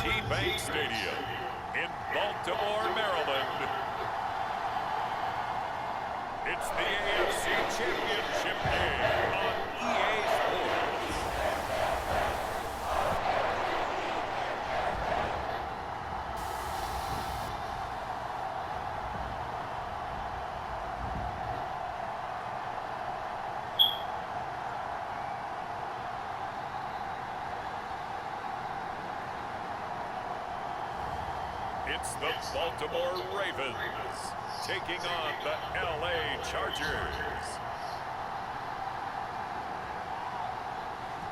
Bank Stadium in Baltimore, Maryland. It's the AFC Championship game on EA Sports. It's the Baltimore Ravens taking on the LA Chargers.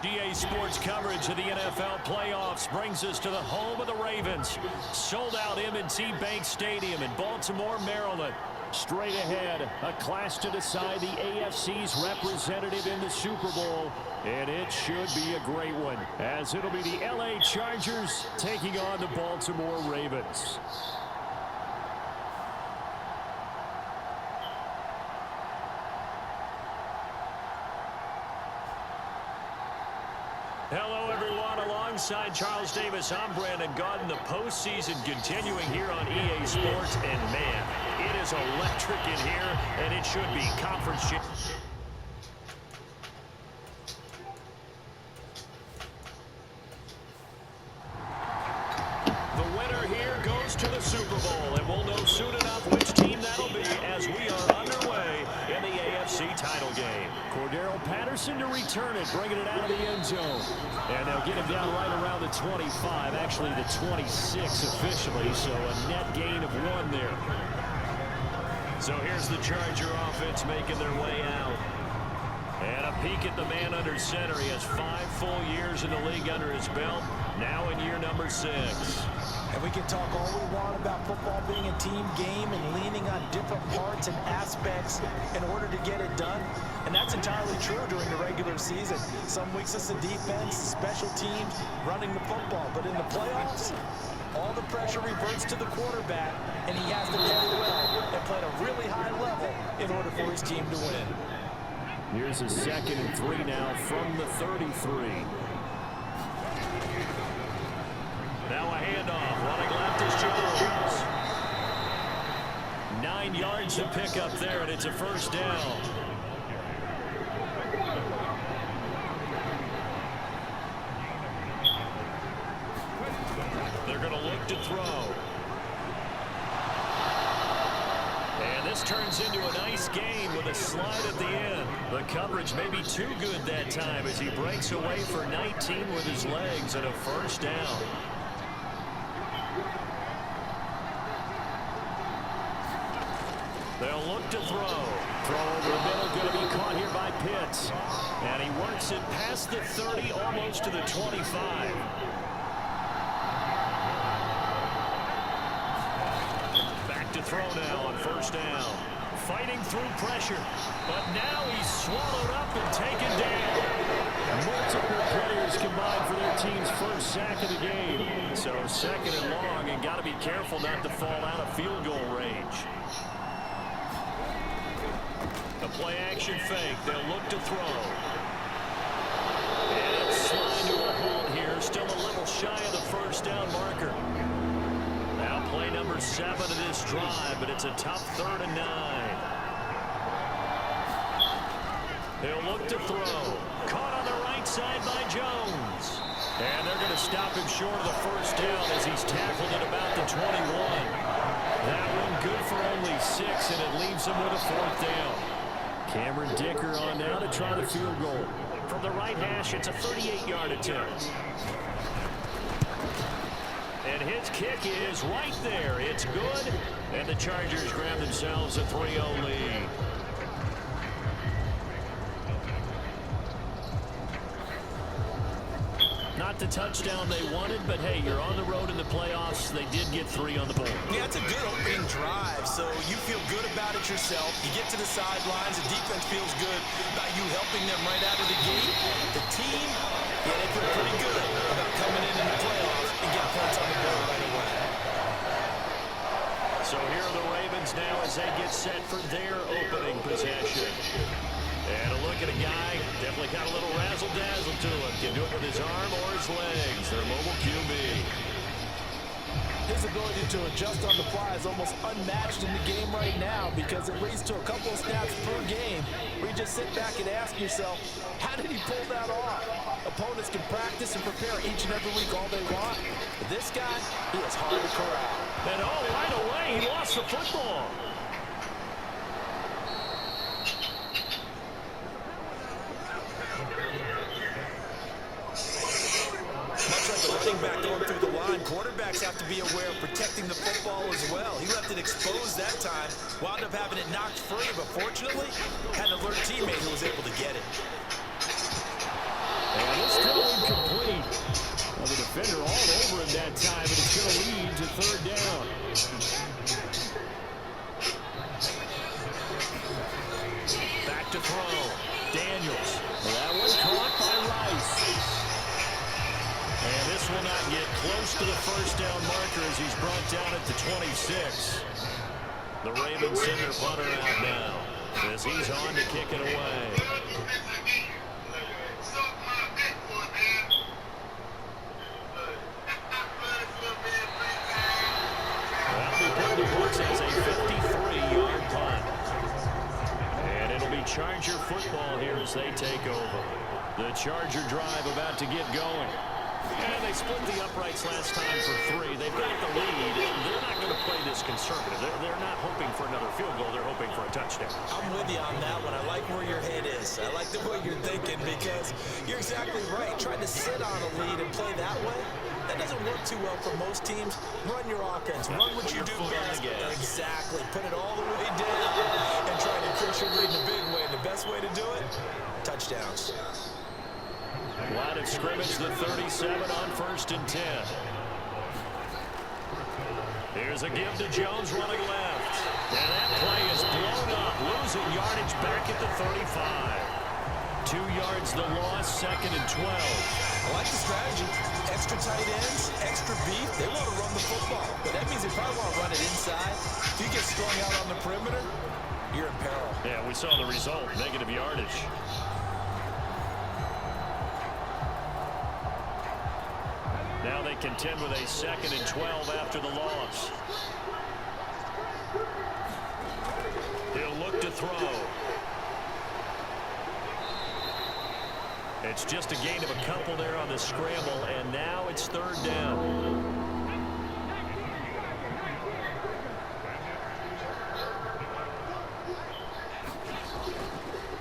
EA Sports coverage of the NFL playoffs brings us to the home of the Ravens. Sold out M&T Bank Stadium in Baltimore, Maryland. Straight ahead, a clash to decide the AFC's representative in the Super Bowl. And it should be a great one, as it'll be the LA Chargers taking on the Baltimore Ravens. Hello, everyone. Alongside Charles Davis, I'm Brandon Gaudin. The postseason continuing here on EA Sports. And, man, it is electric in here, and it should be conference. The winner here goes to the Super Bowl, and we'll know soon enough which team that'll be as we are underway in the AFC title game. Cordero Patterson to return it, bringing it out of the end zone. And they'll get him down right around the 25, actually the 26 officially, so a net gain of 1 there. So here's the Charger offense making their way out. And a peek at the man under center. He has 5 full years in the league under his belt, now in year number 6. And we can talk all we want about football being a team game and leaning on different parts and aspects in order to get it done. And that's entirely true during the regular season. Some weeks it's the defense, special teams, running the football. But in the playoffs, all the pressure reverts to the quarterback, and he has to play well and play at a really high level in order for his team to win. Here's a 2nd and 3 now from the 33. Now a handoff. Running left is Jones. 9 yards to pick up there, and it's a first down. They're going to look to throw. And this turns into a nice gain with a slide at the end. The coverage may be too good that time as he breaks away for 19 with his legs and a first down. They'll look to throw. Throw over the middle, going to be caught here by Pitts. And he works it past the 30, almost to the 25. Back to throw now on first down. Fighting through pressure, but now he's swallowed up and taken down. Multiple players combined for their team's first sack of the game. So 2nd and long, and got to be careful not to fall out of field goal range. A play-action fake. They'll look to throw. And it's sliding to a halt here. Still a little shy of the first down marker. Now play number 7 of this drive, but it's a tough 3rd and 9. He'll look to throw. Caught on the right side by Jones. And they're going to stop him short of the first down as he's tackled at about the 21. That one good for only 6, and it leaves him with a 4th down. Cameron Dicker on now to try the field goal. From the right hash, it's a 38-yard attempt. And his kick is right there. It's good. And the Chargers grab themselves a 3-0 lead. Not the touchdown they wanted, but hey, you're on the road in the playoffs. They did get 3 on the board. Yeah, it's a good opening drive, so you feel good about it yourself. You get to the sidelines, the defense feels good about you helping them right out of the gate. The team, yeah, they feel pretty good about coming in the playoffs and getting points on the board right away. So here are the Ravens now as they get set for their opening possession. And a look at a guy, definitely got a little razzle-dazzle to him. Can do it with his arm or his legs. Their mobile QB. his ability to adjust on the fly is almost unmatched in the game right now because it leads to a couple of snaps per game where you just sit back and ask yourself, how did he pull that off? Opponents can practice and prepare each and every week all they want. But this guy, he is hard to corral. And right away, he lost the football. Running back going through the line, quarterbacks have to be aware of protecting the football as well. He left it exposed that time, wound up having it knocked free, but fortunately, had an alert teammate who was able to get it. And this throw incomplete. Well, the defender all over him that time, and it's going to lead to third down. Back to throw. Daniels. Well, that one caught by Rice. And this will not get close to the first down marker as he's brought down at the 26. The Ravens send their punter out now as he's on to kick it away. That'll be put in the books as a 53-yard punt. And it'll be Charger football here as they take over. The Charger drive about to get going. And they split the uprights last time for 3. They've got the lead, and they're not going to play this conservative. They're not hoping for another field goal. They're hoping for a touchdown. I'm with you on that one. I like where your head is. I like the way you're thinking because you're exactly right. Trying to sit on a lead and play that way, that doesn't work too well for most teams. Run your offense. Run what you do best. Exactly. Put it all the way down and try to increase your lead in a big way. And the best way to do it, touchdowns. Line of scrimmage, the 37 on 1st and 10. Here's a give to Jones running left. And that play is blown up, losing yardage back at the 35. 2 yards the loss, 2nd and 12. I like the strategy. Extra tight ends, extra beef. They want to run the football. But that means they probably want to run it inside. If you get strung out on the perimeter, you're in peril. Yeah, we saw the result, negative yardage. Now they contend with a 2nd and 12 after the loss. He'll look to throw. It's just a gain of a couple there on the scramble, and now it's 3rd down.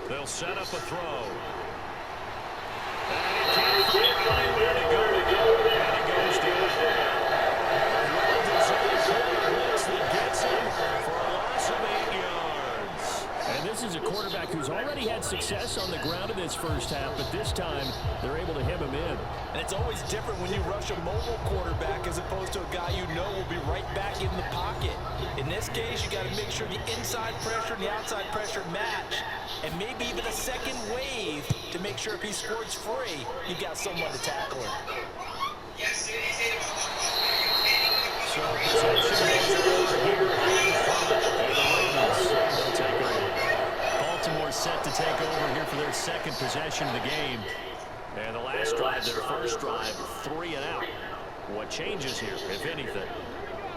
They'll set up a throw. And he can't find anywhere to go. This is a quarterback who's already had success on the ground in this first half, but this time they're able to hem him in. And it's always different when you rush a mobile quarterback as opposed to a guy you know will be right back in the pocket. In this case, you got to make sure the inside pressure and the outside pressure match, and maybe even a second wave to make sure if he scores free, you got someone to tackle him. So possession over here. They'll take over. Baltimore set to take over here for their 2nd possession of the game. And the last drive, their first drive, 3 and out. What changes here, if anything?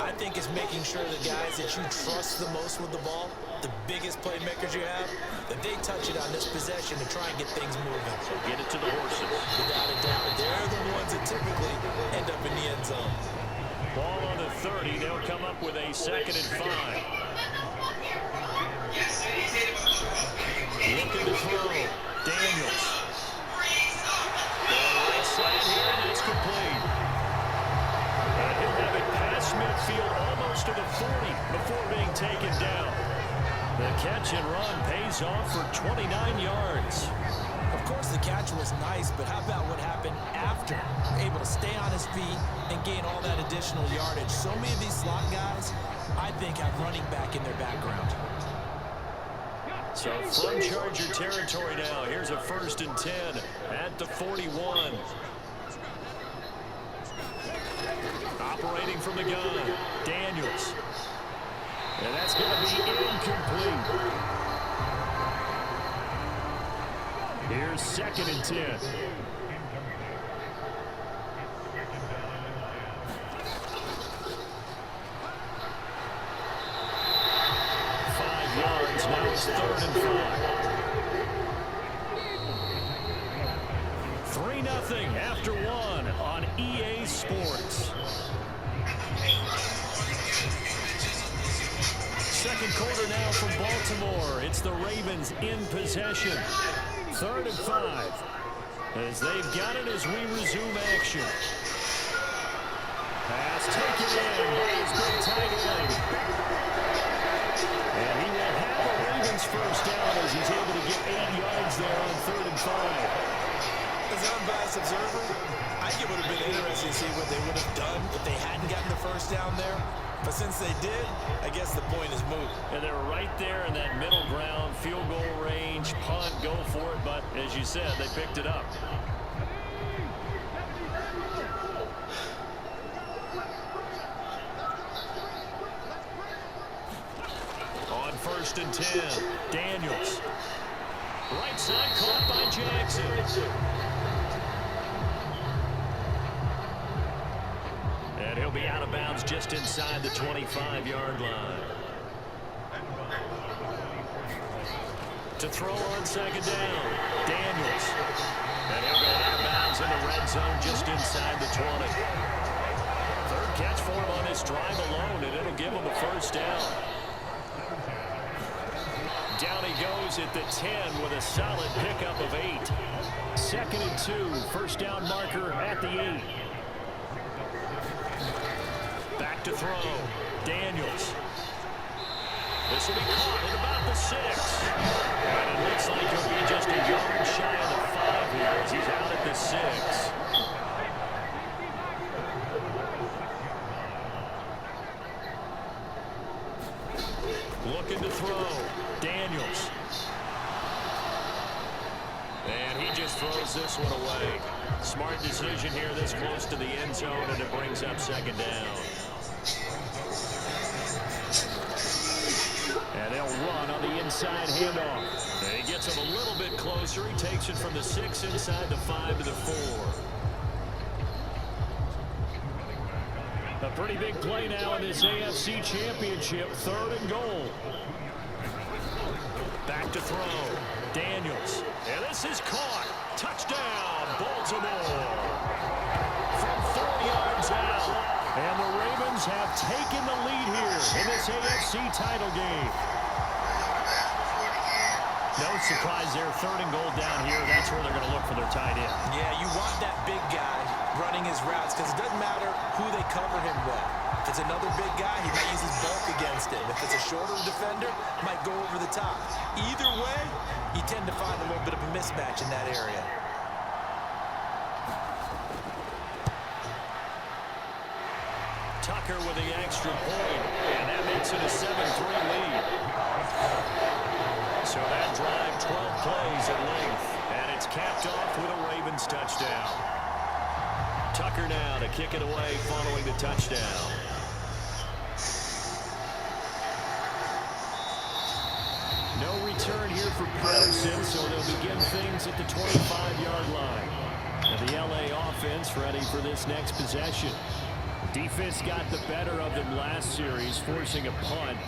I think it's making sure the guys that you trust the most with the ball, the biggest playmakers you have, that they touch it on this possession to try and get things moving. So get it to the horses. Without a doubt, they're the ones that typically end up in the end zone. Ball on the 30. They'll come up with a 2nd and 5. Looking to throw. Daniels. Right side here, and it's complete. And he'll have it past midfield almost to the 40 before being taken down. The catch and run pays off for 29 yards. Of course, the catch was nice, but how about what happened after? Able to stay on his feet and gain all that additional yardage. So many of these slot guys, I think, have running back in their background. So from Charger territory now, here's a 1st and 10 at the 41. Operating from the gun, Daniels. And that's going to be incomplete. Here's 2nd and 10. 3rd and 5. 3-0 after 1 on EA Sports. Second quarter now from Baltimore. It's the Ravens in possession. 3rd and 5. As they've got it as we resume action. Pass taken in by his big tight end. And he will have a Ravens first down as he's able to get 8 yards there on 3rd and 5. As an unbiased observer, I think it would have been interesting to see what they would have done if they hadn't gotten the first down there. But since they did, I guess the point is moot. And they were right there in that middle ground, field goal range, punt, go for it. But as you said, they picked it up. On 1st and 10, Daniels. Right side caught by Jackson. And he'll be out of bounds just inside the 25-yard line. To throw on 2nd down, Daniels. And he'll go out of bounds in the red zone just inside the 20. 3rd catch for him on this drive alone, and it'll give him a first down. Down he goes at the 10 with a solid pickup of 8. 2nd and 2, first down marker at the 8. Back to throw, Daniels. This will be caught at about the 6. And it looks like he'll be just a yard shy of the 5 here as he's out at the 6. Looking to throw, Daniels. And he just throws this one away. Smart decision here this close to the end zone, and it brings up 2nd down. And they'll run on the inside handoff. And he gets him a little bit closer. He takes it from the 6 inside the 5 to the 4. A pretty big play now in this AFC Championship. 3rd and goal. Back to throw. Daniels. And this is caught. Touchdown, Baltimore. From 4 yards out. And the Ravens have taken the lead here in this AFC title game. No surprise there. 3rd and goal down here. That's where they're going to look for their tight end. Yeah, you want that big guy running his routes because it doesn't matter who they cover him with. If it's another big guy, he might use his bulk against him. If it's a shorter defender, he might go over the top. Either way, you tend to find a little bit of a mismatch in that area. Tucker with the extra point, and that makes it a 7-3 lead. So that drive, 12 plays at length, and it's capped off with a Ravens touchdown. Tucker now to kick it away following the touchdown. No return here for Patterson, so they'll begin things at the 25-yard line. And the LA offense ready for this next possession. Defense got the better of them last series, forcing a punt.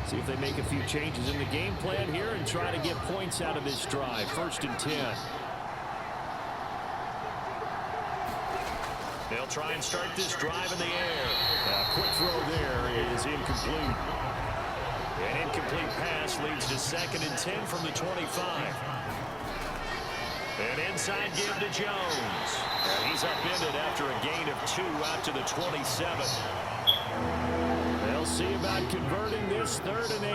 See if they make a few changes in the game plan here and try to get points out of this drive. 1st and 10. They'll try and start this drive in the air. A quick throw there is incomplete. An incomplete pass leads to 2nd and 10 from the 25. An inside give to Jones. And he's upended after a gain of 2 out to the 27. They'll see about converting this 3rd and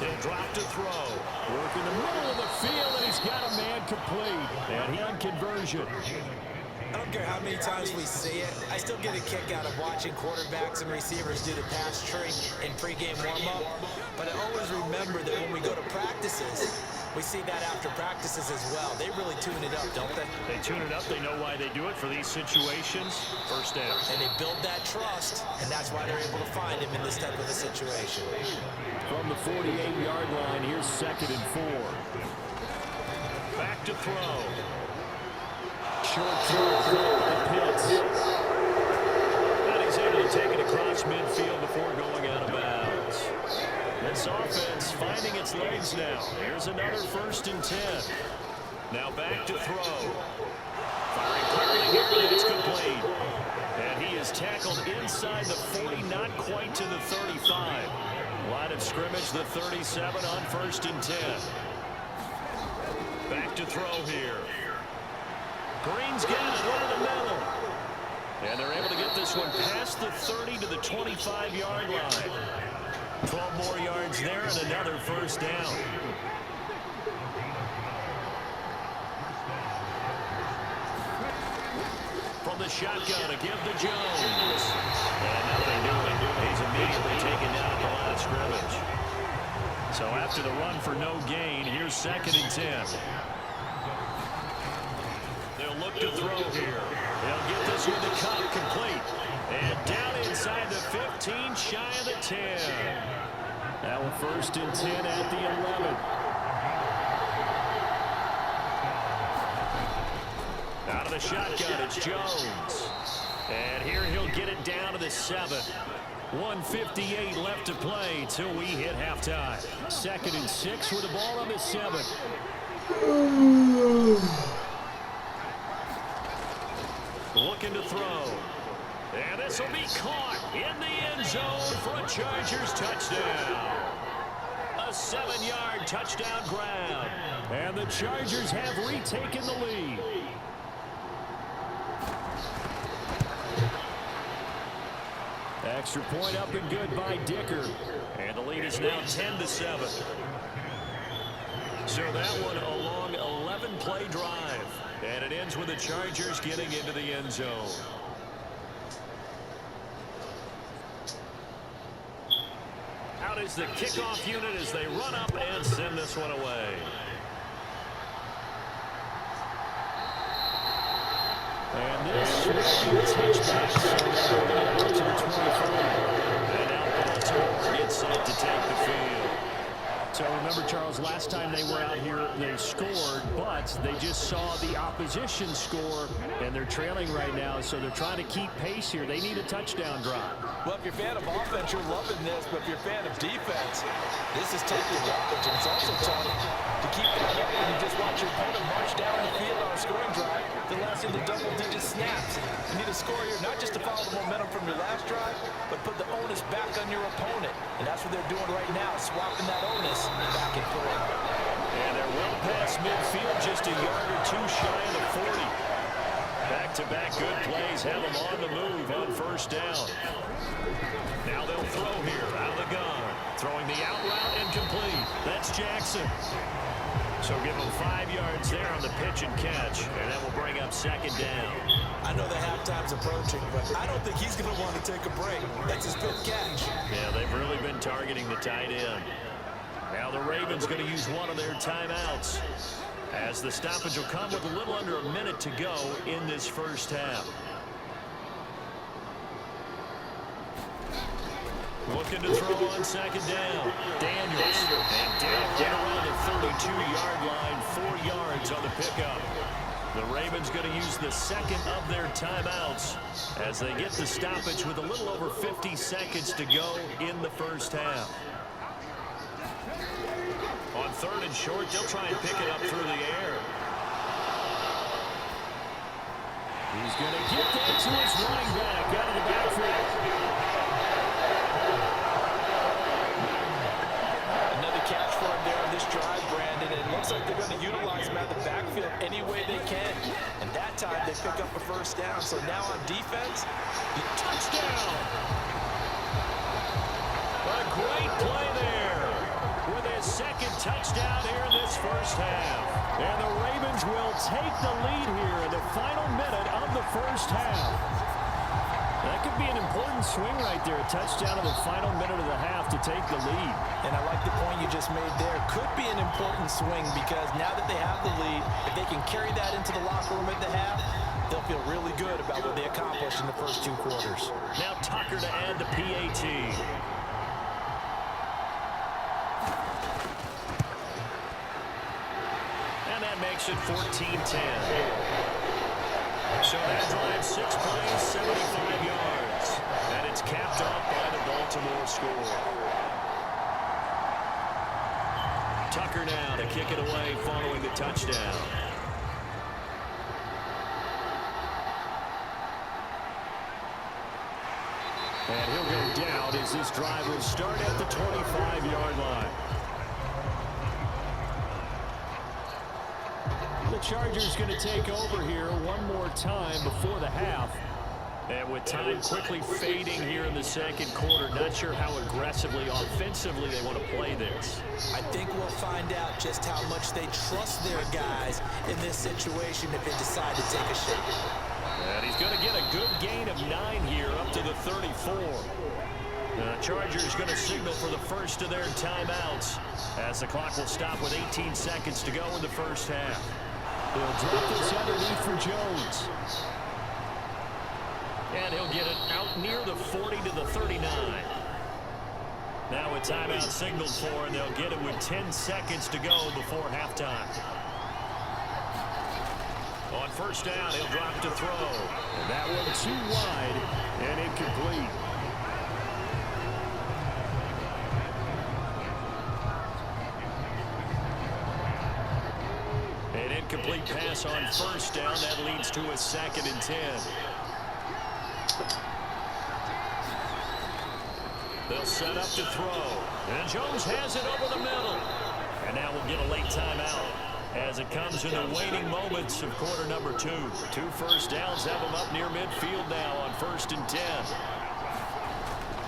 8. He'll drop to throw. Work in the middle of the field, and he's got a man complete. And he on conversion. I don't care how many times we see it. I still get a kick out of watching quarterbacks and receivers do the pass tree in pregame warm-up. But I always remember that when we go to practices, we see that after practices as well. They really tune it up, don't they? They tune it up. They know why they do it for these situations. First down. And they build that trust, and that's why they're able to find him in this type of a situation. From the 48-yard line, here's 2nd and 4. Back to throw. Short throw to Pitts. And he's able to take it across midfield before going This offense finding its legs now. Here's another 1st and 10. Now back to throw. Firing quickly here, but it's complete. And he is tackled inside the 40, not quite to the 35. Line of scrimmage, the 37 on 1st and 10. Back to throw here. Green's got it over the middle. And they're able to get this one past the 30 to the 25-yard line. 12 more yards there and another 1st down. From the shotgun to give to Jones. And nothing doing. He's immediately taken down at the line of scrimmage. So after the run for no gain, here's 2nd and 10. They'll look to throw here. They'll get this one to Cup, complete. And down inside the 15, shy of the 10. Now a 1st and 10 at the 11. Out of the shotgun, it's Jones. And here he'll get it down to the 7. 1:58 left to play till we hit halftime. 2nd and 6 with the ball on the 7. Looking to throw. And this will be caught in the end zone for a Chargers touchdown. A 7-yard touchdown grab. And the Chargers have retaken the lead. Extra point up and good by Dicker. And the lead is now 10-7. So that one a long 11-play drive. And it ends with the Chargers getting into the end zone. Out is the kickoff unit as they run up and send this one away. And this will be a touchback. So they're to the 25. And now Baltimore gets set to take the field. So remember, Charles, last time they were out here, they scored, but they just saw the opposition score, and they're trailing right now, so they're trying to keep pace here. They need a touchdown drive. Well, if you're a fan of offense, you're loving this, but if you're a fan of defense, this is tough to watch, and it's also tough to keep that up when you just watch your opponent march down the field on a scoring drive the last into double-digit snaps. You need to score here, not just to follow the momentum from your last drive, but put the onus back on your opponent, and that's what they're doing right now, swapping that onus back and forth. And they're well past midfield, just a yard or two shy of the 40. Back-to-back good plays have them on the move on 1st down. Now they'll throw here out of the gun. Throwing the out route and complete. That's Jackson. So give them 5 yards there on the pitch and catch, and that will bring up 2nd down. I know the halftime's approaching, but I don't think he's going to want to take a break. That's his 5th catch. Yeah, they've really been targeting the tight end. Now the Ravens going to use one of their timeouts, as the stoppage will come with a little under a minute to go in this 1st half. Looking to throw on 2nd down. Daniels. And down right around the 32-yard line. 4 yards on the pickup. The Ravens going to use the 2nd of their timeouts as they get the stoppage with a little over 50 seconds to go in the 1st half. On 3rd and short, they'll try and pick it up through the air. He's going to get that to his running back out of the backfield. Catch for him there on this drive, Brandon. It looks like they're going to utilize him out of the backfield any way they can. And that time they pick up a 1st down. So now on defense, touchdown! A great play there with his 2nd touchdown here in this 1st half. And the Ravens will take the lead here in the final minute of the 1st half. That could be an important swing right there, a touchdown in the final minute of the half to take the lead. And I like the point you just made there. Could be an important swing because now that they have the lead, if they can carry that into the locker room at the half, they'll feel really good about what they accomplished in the first 2 quarters. Now Tucker to add the PAT. And that makes it 14-10. So that drive, 6 plays, 75 yards. And it's capped off by the Baltimore score. Tucker now to kick it away following the touchdown. And he'll go down as this drive will start at the 25-yard line. The Chargers going to take over here one more time before the half. And with time quickly fading here in the second quarter, not sure how aggressively, offensively they want to play this. I think we'll find out just how much they trust their guys in this situation if they decide to take a shot. And he's going to get a good gain of 9 here up to the 34. The Chargers going to signal for the first of their timeouts as the clock will stop with 18 seconds to go in the first half. They'll drop this underneath for Jones. And he'll get it out near the 40 to the 39. Now a timeout signaled for, and they'll get it with 10 seconds to go before halftime. On first down, he'll drop to throw. And that one too wide and incomplete. An incomplete pass on first down. That leads to a 2nd and 10. They'll set up to throw. And Jones has it over the middle. And now we'll get a late timeout as it comes in the waning moments of quarter number 2. 2 first downs have them up near midfield now on 1st and 10.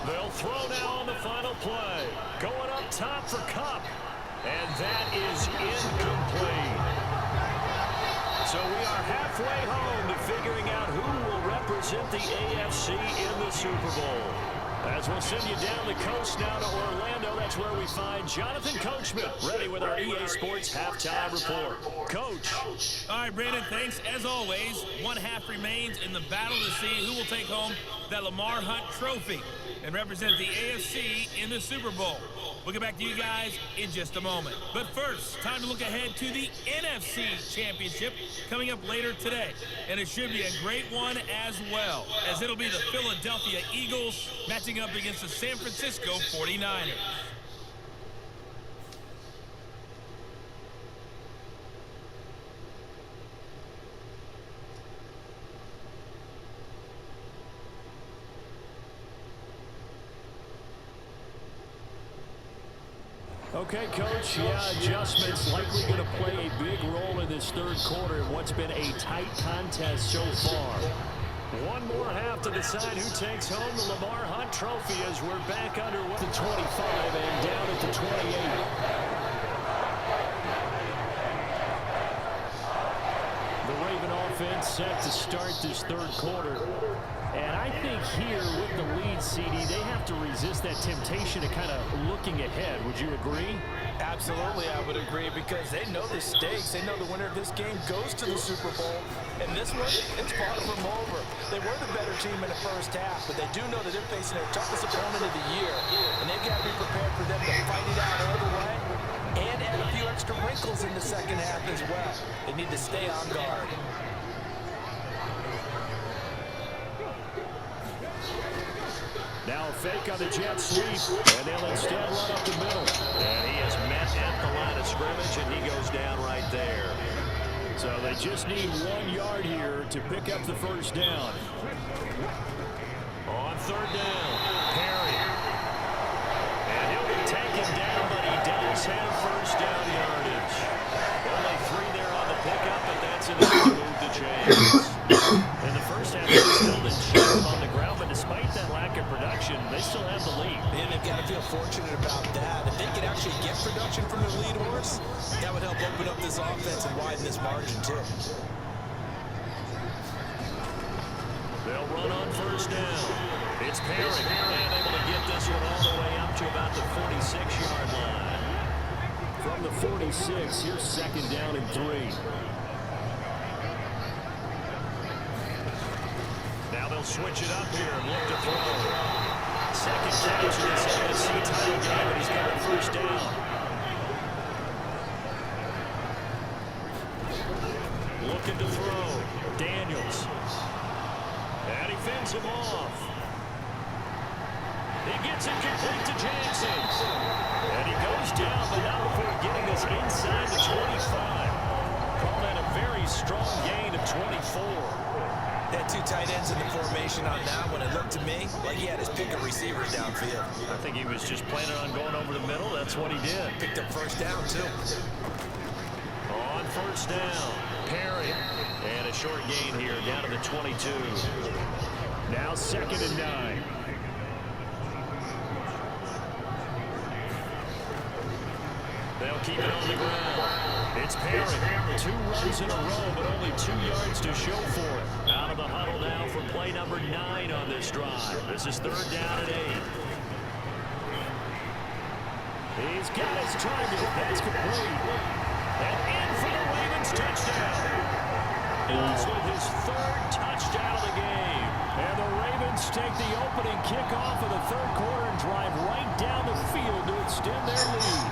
They'll throw now on the final play. Going up top for Kupp. And that is incomplete. So we are halfway home to figuring out who will represent the AFC in the Super Bowl. As we'll send you down the coast now to Orlando, that's where we find Jonathan Coachman, ready with our EA Sports Halftime Report. Coach. All right, Brandon, thanks. As always, one half remains in the battle to see who will take home that Lamar Hunt trophy and represent the AFC in the Super Bowl. We'll get back to you guys in just a moment. But first, time to look ahead to the NFC Championship coming up later today. And it should be a great one as well, as it'll be the Philadelphia Eagles matching up against the San Francisco 49ers. Okay, Coach, adjustments likely going to play a big role in this third quarter in what's been a tight contest so far. One more half to decide who takes home the Lamar Hunt trophy as we're back under the 25 and down at the 28. The Raven offense set to start this third quarter. And I think here with the lead, CD, they have to resist that temptation of kind of looking ahead. Would you agree? Absolutely, I would agree, because they know the stakes. They know the winner of this game goes to the Super Bowl. And this one, it's far from over. They were the better team in the first half, but they do know that they're facing their toughest opponent of the year. And they've got to be prepared for them to fight it out all the way and add a few extra wrinkles in the second half as well. They need to stay on guard. Now a fake on the jet sweep, and they'll instead run up the middle. And he is met at the line of scrimmage, and he goes down right there. So they just need 1 yard here to pick up the first down. On third down, Perry. And he'll be taken down, but he does have first down yardage. Only 3 there on the pickup, but that's enough to move the chains. In the first half, they still didn't shoot on the ground, but despite that lack of production, they still have the lead. And they've got to feel fortunate about that. If they could actually get production from their lead horse, that would help open up this offense and widen this margin, too. They'll run on first down. It's Perry, and able to get this one all the way up to about the 46-yard line. From the 46, here's second down and 3. Now they'll switch it up here and look to throw. Second catch in this NFC title game, and he's got a first down. Looking to throw. Daniels. And he fends him off. He gets it complete to Jackson. And he goes down, but not before getting this inside the 25. Call that a very strong gain of 24. Had two tight ends in the formation on that one. It looked to me like he had his pick of receivers downfield. I think he was just planning on going over the middle. That's what he did. Picked up first down, too. On first down, Perry. And a short gain here, down to the 22. Now 2nd and 9. They'll keep it on the ground. It's Perry. 2 runs in a row, but only 2 yards to show for it. Out of the huddle now for play number 9 on this drive. This is 3rd down and 8. He's got his target. That's complete. And in for the Ravens touchdown. It's with his 3rd touchdown of the game. And the Ravens take the opening kickoff of the 3rd quarter and drive right down the field to extend their lead.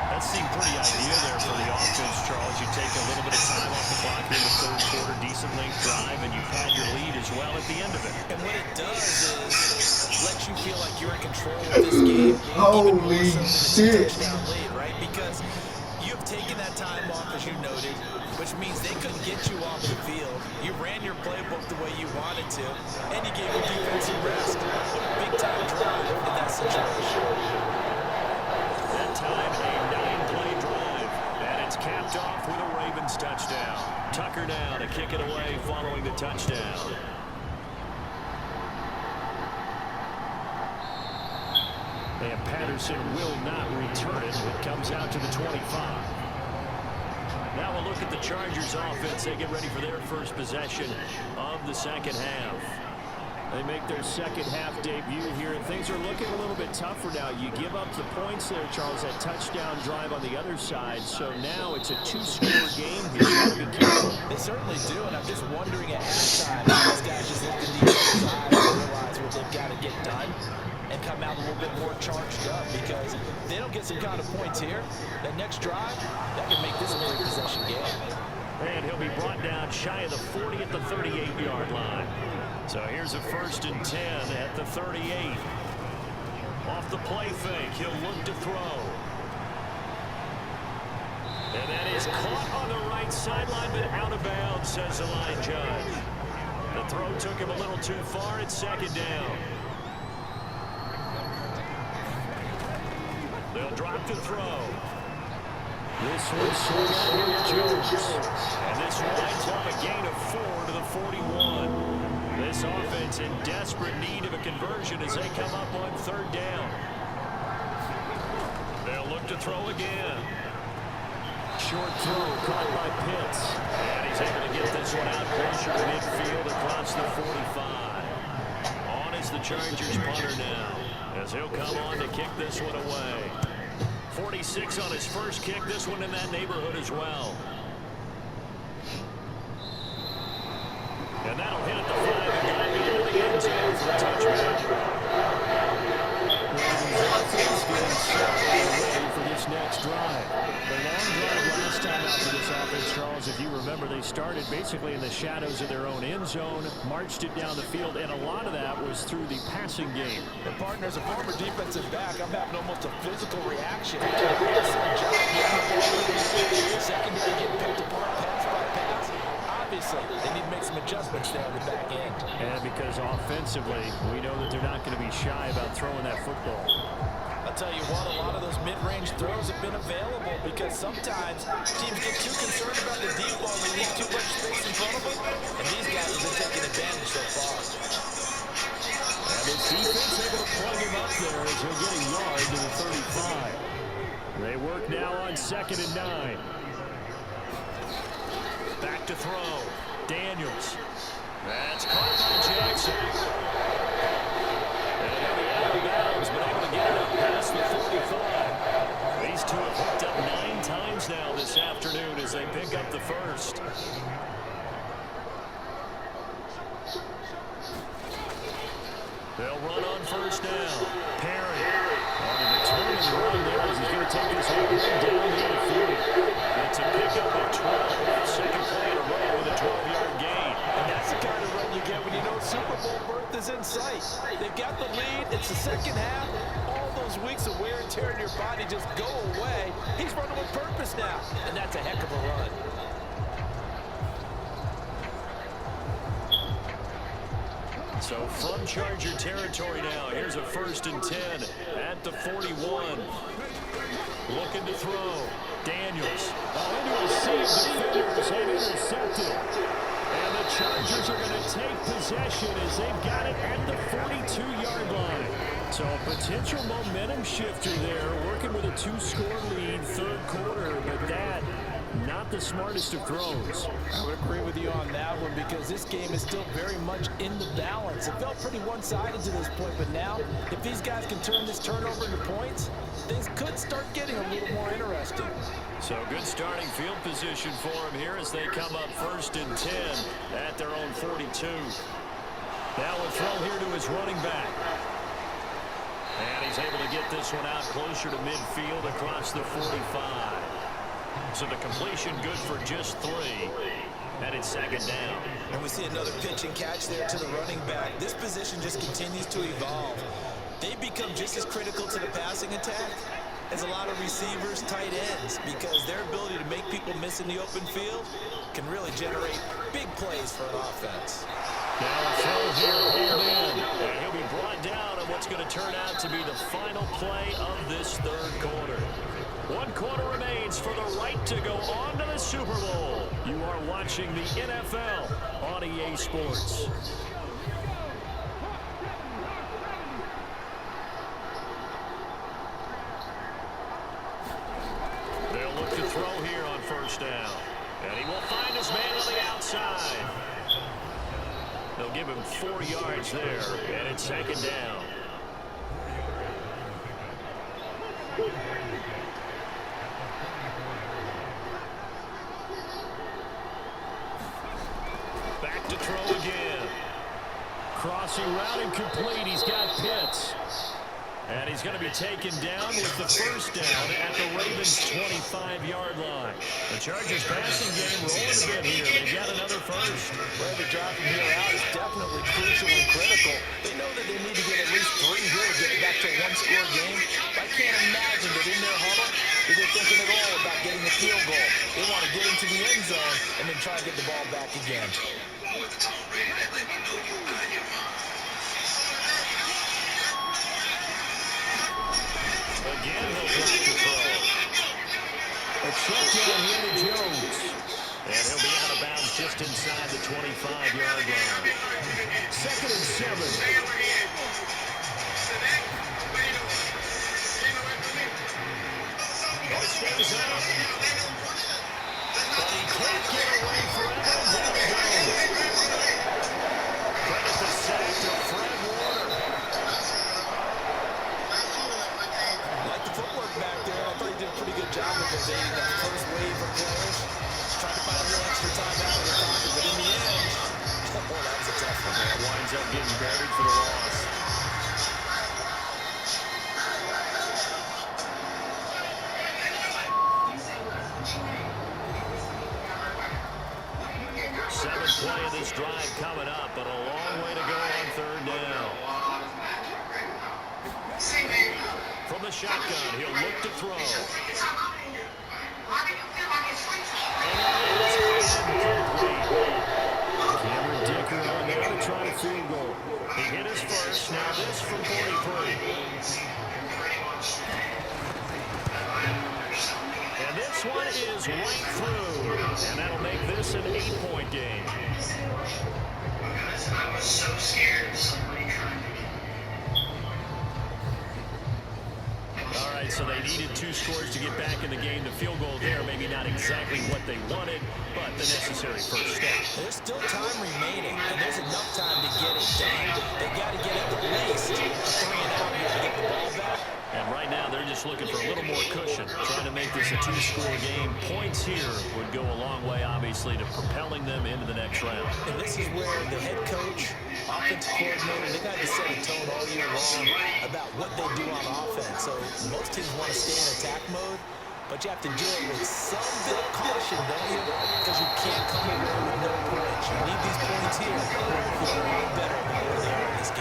That seemed pretty ideal there for the offense, Charles. You take a little bit of time off the clock here in the 3rd quarter, decent length drive, and you pad your lead as well at the end of it. And what it does is let you feel like you're in control of this game. Even more so than it's a touchdown lead, right? Because you've taken that time off, as you noted, which means they couldn't get you off the field. You ran your playbook the way you wanted to, and you gave your defense a rest. Big-time drive in that situation. That time, a 9-play drive, and it's capped off with a Ravens touchdown. Tucker now to kick it away following the touchdown. And Patterson will not return it. It comes out to the 25. Now we'll look at the Chargers offense. They get ready for their first possession of the 2nd half. They make their 2nd half debut here, and things are looking a little bit tougher now. You give up the points there, Charles, that touchdown drive on the other side. So now it's a 2-score game here. You gotta be careful. They certainly do, and I'm just wondering at halftime if these guys just look in each other's eyes and realize what they've got to get done and come out a little bit more charged up, because if they don't get some kind of points here, that next drive, that can make this a 3-possession game. And he'll be brought down shy of the 40 at the 38-yard line. So here's a 1st and 10 at the 38. Off the play fake, he'll look to throw. And that is caught on the right sideline, but out of bounds, says the line judge. The throw took him a little too far. It's 2nd down. They'll drop the throw. This one's swung out here with Jones. And this winds up a gain of 4 to the 41. This offense in desperate need of a conversion as they come up on 3rd down. They'll look to throw again. Short throw caught by Pitts. And he's able to get this one out closer to midfield across the 45. On is the Chargers punter now, as he'll come on to kick this one away. 46 on his first kick, this one in that neighborhood as well. And that'll hit at the 5 and drive into the end zone for a touchback. Ready for this next drive. The long drive last time out for this offense, Charles, if you remember, they started basically in the shadows of their own end zone, marched it down the field, and a lot of that was through the passing game. The partner's a former defensive back. I'm having almost a physical reaction. Secondary getting picked apart pass by pass. Obviously, they need to make some adjustments there on the back end. And because offensively, we know that they're not going to be shy about throwing that football. I'll tell you what, a lot of those mid-range throws have been available because sometimes teams get too concerned about the deep ball and they leave too much space in front of them, and these guys have been taking advantage so far. And this defense able to plug him up there as he'll get a yard to the 35. They work now on 2nd and 9. Back to throw. Daniels. That's caught by Jackson. And he'll be out of bounds, but able to get it up past the 45. These two have hooked up 9 times now this afternoon as they pick up the first. They'll run on first down. Perry. On the return and run there as he's going to take this one down near the field. It's a pickup of 12. Second play in a row with a 12-yard gain. And that's the kind of run you get when you know Super Bowl berth is in sight. They've got the lead. It's the second half. All those weeks of wear and tear in your body just go away. He's running with purpose now, and that's a heck of a run. So from Charger territory now, here's a 1st and 10 at the 41. Looking to throw. Daniels. Into a sea of defenders and intercepted. And the Chargers are going to take possession as they've got it at the 42-yard line. So a potential momentum shifter there, working with a 2-score lead, third quarter, but that not the smartest of throws. I would agree with you on that one because this game is still very much in the balance. It felt pretty one-sided to this point, but now if these guys can turn this turnover into points, things could start getting a little more interesting. So good starting field position for them here as they come up 1st and 10 at their own 42. Now a throw here to his running back. And he's able to get this one out closer to midfield across the 45. So the completion good for just 3. And it's 2nd down. And we see another pitch and catch there to the running back. This position just continues to evolve. They become just as critical to the passing attack as a lot of receivers, tight ends, because their ability to make people miss in the open field can really generate big plays for an offense. Now a throw here, hold in. And he'll be brought down on what's going to turn out to be the final play of this third quarter. 1 quarter remains for the right to go on to the Super Bowl. You are watching the NFL on EA Sports. They'll look to throw here on 1st down. And he will find his man on the outside. They'll give him 4 yards there, and it's 2nd down. Back to throw again. Crossing route incomplete. He's got Pitts. And he's going to be taken down with the 1st down at the Ravens' 25-yard line. The Chargers passing game rolling a bit here. They've got another 1st. Well, the drive from here out is definitely crucial and critical. They know that they need to get at least 3 here to get it back to a 1-score game. I can't imagine that in their huddle that they're thinking at all about getting a field goal. They want to get into the end zone and then try to get the ball back again. Again, they'll drop the throw. A check down here to Jones. And he'll be out of bounds just inside the 25-yard line. 2nd and 7. It stays up. But he can't get away forever. Down he goes. Credit the sack to Fred Warner. Footwork back there. I thought he did a pretty good job of evading that first wave of players. Tried to find a little extra time out of the pocket, but in the end, boy, that was a tough one. That winds up getting buried for the loss. Seventh play of this drive coming up, but a long way to go on 3rd down. From the shotgun, he'll look to throw. Cameron Dicker on there to try to field goal. He hit his first, now this from 43. And this one is right through, and that'll make this an 8-point game. I was so scared of somebody trying to All right, so they needed 2 scores to get back in the game. The field goal there, maybe not exactly what they wanted, but the necessary first step. There's still time remaining, and there's enough time to get it done. They got to get at least a 3 and out here to get the ball back. And right now, they're just looking for a little more cushion, trying to make this a 2-score game. Points here would go a long way, obviously, to propelling them into the next round. And this is where the head coach, offensive coordinator, they got to set a tone all year long about what they do on offense. So most teams want to stay in attack mode, but you have to do it with some bit of caution, don't you? Because you can't come away with no points. You need these points here to feel a lot better about where they are in this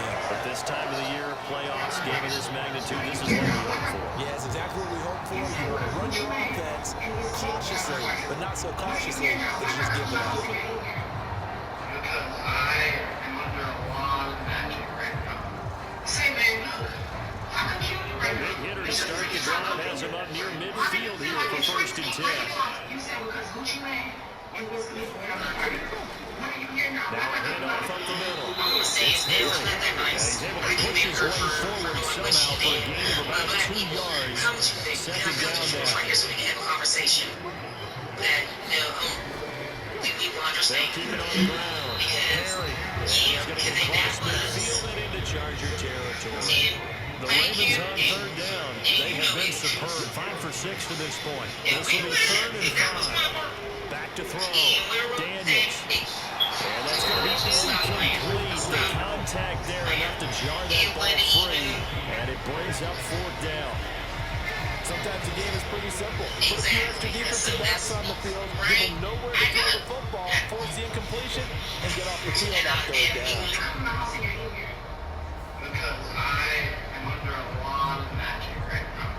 game of this magnitude, this is what we hope for. Yeah, it's exactly what we hope for. You want to run your offense cautiously, but not so cautiously that you just give it up. Because I am under a lot of magic right now. Say, man, how come you A big hitter to start the drive has him up near midfield here for 1st and 10. You said because Gucci Mane, it was good for Now a handoff up the middle. It's Harry. He's able to push his way forward somehow for a gain of about 2 yards. 2nd down now. Right here so we can have a conversation that, we will understand. They'll keep it on the ground. Harry. He's going to get across midfield and into Charger territory. The Ravens on 3rd down. They have been superb. 5 for 6 to this point. This will be 3rd and 5. Back to throw. Daniels. And that's going to be incomplete. The contact there enough to jar that ball free. And it brings up 4th down. Sometimes the game is pretty simple. Put a few extra defensive backs on the field, give them nowhere to throw the football, force the incompletion, and get off the field on 3rd down. Because I am under a lot of magic right now.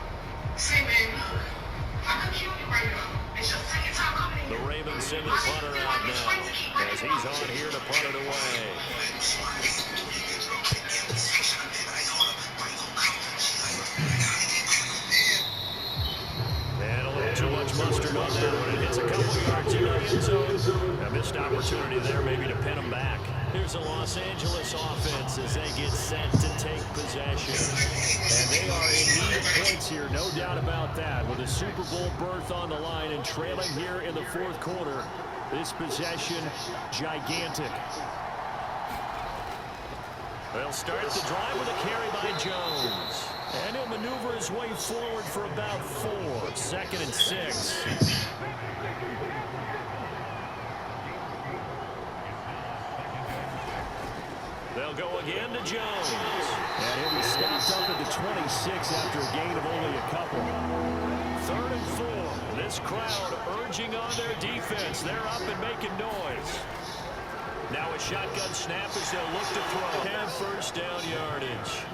Say, man, how come you right now? It's your second time coming in. The Ravens send the punter out now as he's on here to punt it away. And a little too much mustard on that one. It hits a couple yards in the end zone. A missed opportunity there maybe to pin them back. Here's the Los Angeles offense as they get set to take possession. And they are in need of points here, no doubt about that. With a Super Bowl berth on the line and trailing here in the 4th quarter. This possession, gigantic. They'll start the drive with a carry by Jones. And he'll maneuver his way forward for about 4. 2nd and 6. They'll go again to Jones. And he'll be stopped up at the 26 after a gain of only a couple. 3rd and 4. This crowd urging on their defense. They're up and making noise. Now a shotgun snap as they'll look to throw. Have 1st down yardage.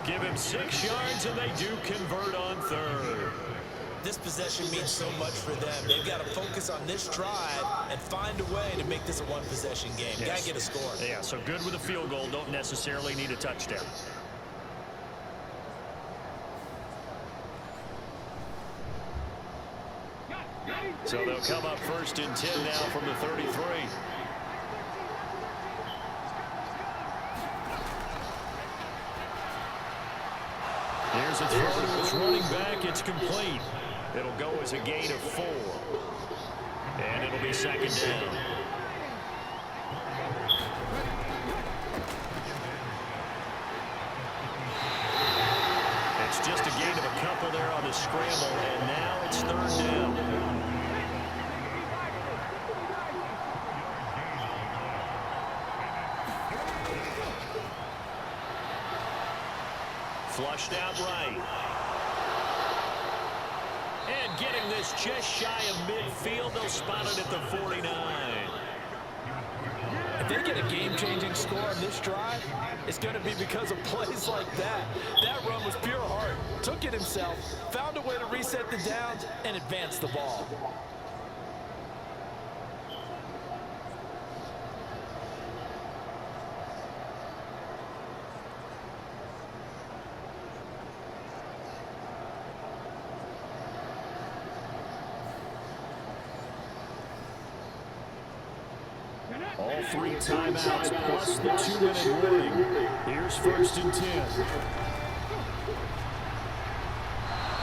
Give him 6 yards, and they do convert on 3rd. This possession means so much for them. They've got to focus on this drive and find a way to make this a one-possession game. Yes. Got to get a score. Yeah, so good with a field goal. Don't necessarily need a touchdown. So they'll come up 1st and 10 now from the 33. Here's a throw to his running back. It's complete. It'll go as a gain of 4. And it'll be 2nd down. It's just a gain of a couple there on the scramble, and now it's 3rd down. Flushed out right. And getting this just shy of midfield. They'll spot it at the 49. If they get a game-changing score on this drive, it's going to be because of plays like that. That run was pure heart. Took it himself, found a way to reset the downs, and advance the ball. All 3 timeouts plus the 2-minute warning. Here's 1st and 10.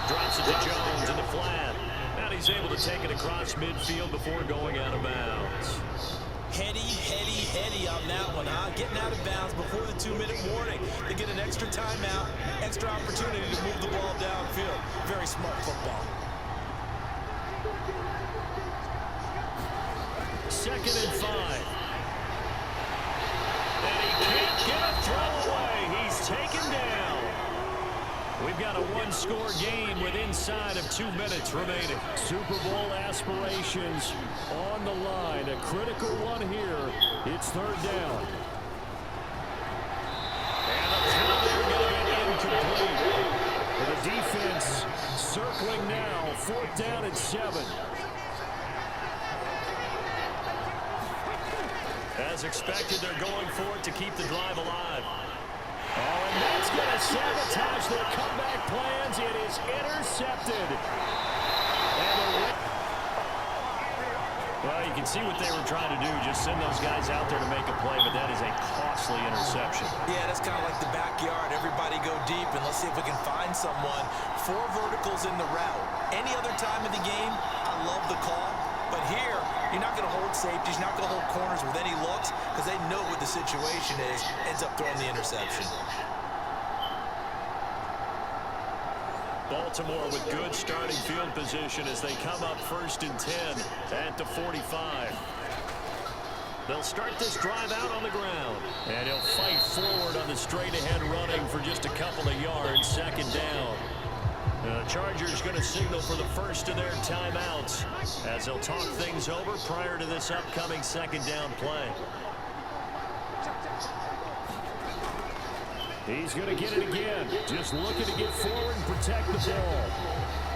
Drops it to Jones in the flat. And he's able to take it across midfield before going out of bounds. Heady on that one, huh? Getting out of bounds before the 2-minute warning. They get an extra timeout, extra opportunity to move the ball downfield. Very smart football. 2nd and 5. And he can't get a throw away. He's taken down. We've got a 1-score game with inside of 2 minutes remaining. Super Bowl aspirations on the line. A critical one here. It's 3rd down. And the throw there going to be circling now. 4th down and 7. As expected, they're going for it to keep the drive alive. Oh, and that's going to sabotage their comeback plans. It is intercepted. Well, you can see what they were trying to do, just send those guys out there to make a play, but that is a costly interception. Yeah, that's kind of like the backyard. Everybody go deep, and let's see if we can find someone. 4 verticals in the route. Any other time of the game, I love the call. But here, you're not going to hold safeties, you're not going to hold corners with any looks because they know what the situation is, ends up throwing the interception. Baltimore with good starting field position as they come up 1st and 10 at the 45. They'll start this drive out on the ground. And he'll fight forward on the straight-ahead running for just a couple of yards, 2nd down. The Chargers going to signal for the first of their timeouts as they'll talk things over prior to this upcoming 2nd down play. He's going to get it again. Just looking to get forward and protect the ball.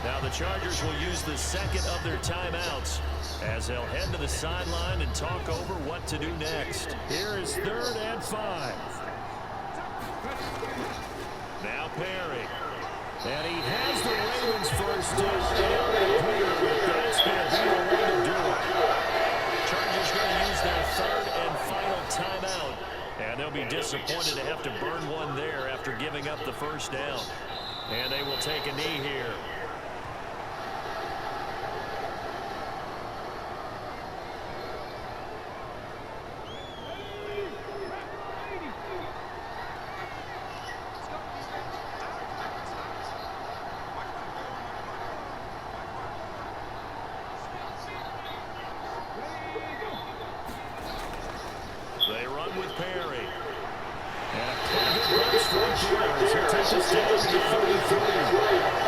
Now the Chargers will use the 2nd of their timeouts as they'll head to the sideline and talk over what to do next. Here is 3rd and 5. Now Perry. And he has the Ravens first down. That's going to be the way to do it. Chargers going to use their 3rd and final timeout. And they'll be disappointed to have to burn one there after giving up the 1st down. And they will take a knee here. They run with Perry. And a pretty good burst right there as he'll take this down to the 33.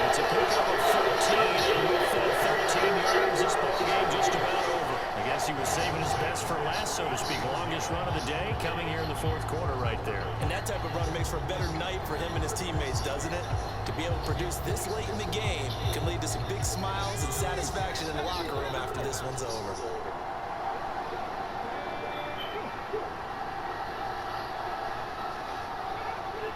It's a pickup of 14, and with 13 yards, this ball game just about over. I guess he was saving his best for last, so to speak. Longest run of the day coming here in the 4th quarter right there. And that type of run makes for a better night for him and his teammates, doesn't it? To be able to produce this late in the game can lead to some big smiles and satisfaction in the locker room after this one's over.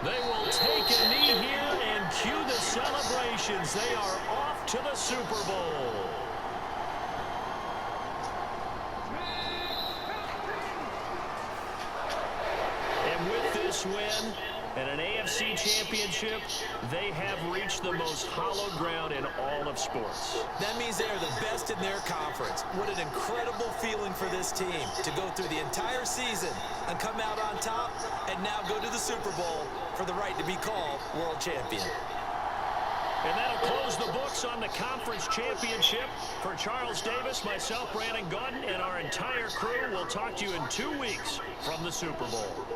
They will take a knee here and cue the celebrations. They are off to the Super Bowl. And with this win and an AFC championship, they have reached the most hallowed ground in all of sports. That means they are the best in their conference. What an incredible feeling for this team to go through the entire season and come out on top and now go to the Super Bowl for the right to be called world champion. And that'll close the books on the conference championship. For Charles Davis, myself, Brandon Gaudin, and our entire crew, we'll talk to you in 2 weeks from the Super Bowl.